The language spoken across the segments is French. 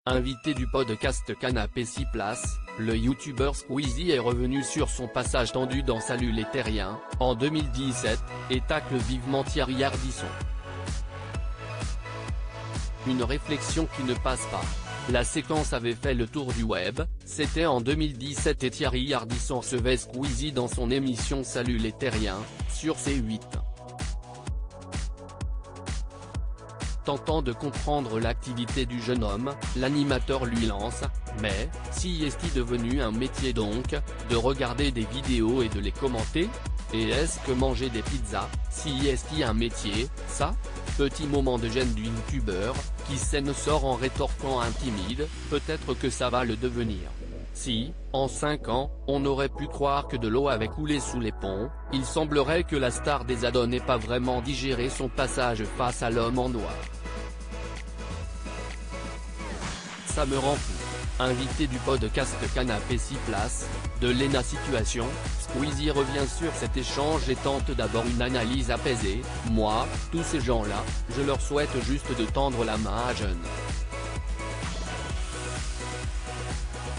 Invité du podcast Canapé 6 places, le youtubeur Squeezie est revenu sur son passage tendu dans Salut les Terriens, en 2017, et tacle vivement Thierry Ardisson. Une réflexion qui ne passe pas. La séquence avait fait le tour du web, c'était en 2017 et Thierry Ardisson recevait Squeezie dans son émission Salut les Terriens, sur C8. Tentant de comprendre l'activité du jeune homme, l'animateur lui lance « Mais, si est-il devenu un métier donc, de regarder des vidéos et de les commenter ? Et est-ce que manger des pizzas, si est-il un métier, ça ?» Petit moment de gêne du youtubeur, qui s'en sort en rétorquant intimide, peut-être que ça va le devenir. Si, en 5 ans, on aurait pu croire que de l'eau avait coulé sous les ponts, il semblerait que la star des ados n'ait pas vraiment digéré son passage face à l'homme en noir. Ça me rend fou. Invité du podcast Canapé 6 places, de Lena Situation, Squeezie revient sur cet échange et tente d'abord une analyse apaisée. « Moi, tous ces gens-là, je leur souhaite juste de tendre la main à jeunes.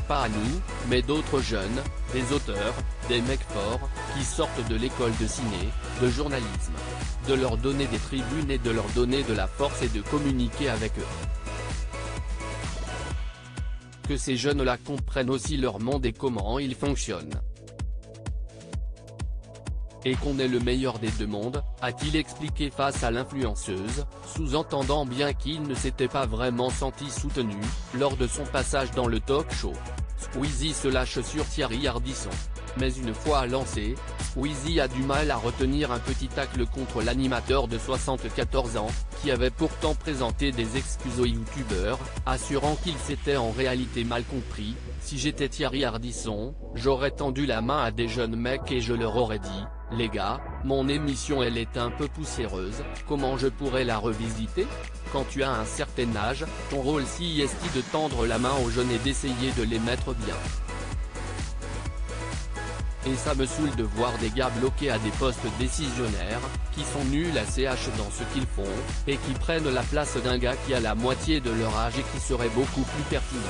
Pas à nous, mais d'autres jeunes, des auteurs, des mecs forts, qui sortent de l'école de ciné, de journalisme. De leur donner des tribunes et de leur donner de la force et de communiquer avec eux. Que ces jeunes-là comprennent aussi leur monde et comment il fonctionne. Et qu'on est le meilleur des deux mondes, a-t-il expliqué face à l'influenceuse, sous-entendant bien qu'il ne s'était pas vraiment senti soutenu, lors de son passage dans le talk show. Squeezie se lâche sur Thierry Ardisson. Mais une fois lancé, Squeezie a du mal à retenir un petit tacle contre l'animateur de 74 ans, qui avait pourtant présenté des excuses aux youtubeurs, assurant qu'il s'était en réalité mal compris. « Si j'étais Thierry Ardisson, j'aurais tendu la main à des jeunes mecs et je leur aurais dit, les gars, mon émission elle est un peu poussiéreuse, comment je pourrais la revisiter ? Quand tu as un certain âge, ton rôle si est de tendre la main aux jeunes et d'essayer de les mettre bien. Et ça me saoule de voir des gars bloqués à des postes décisionnaires, qui sont nuls à CH dans ce qu'ils font, et qui prennent la place d'un gars qui a la moitié de leur âge et qui serait beaucoup plus pertinent.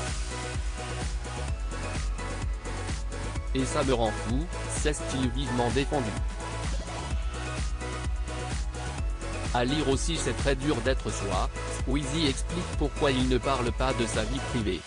Et ça me rend fou, s'est-il vivement défendu. À lire aussi C'est très dur d'être soi, Squeezie explique pourquoi il ne parle pas de sa vie privée.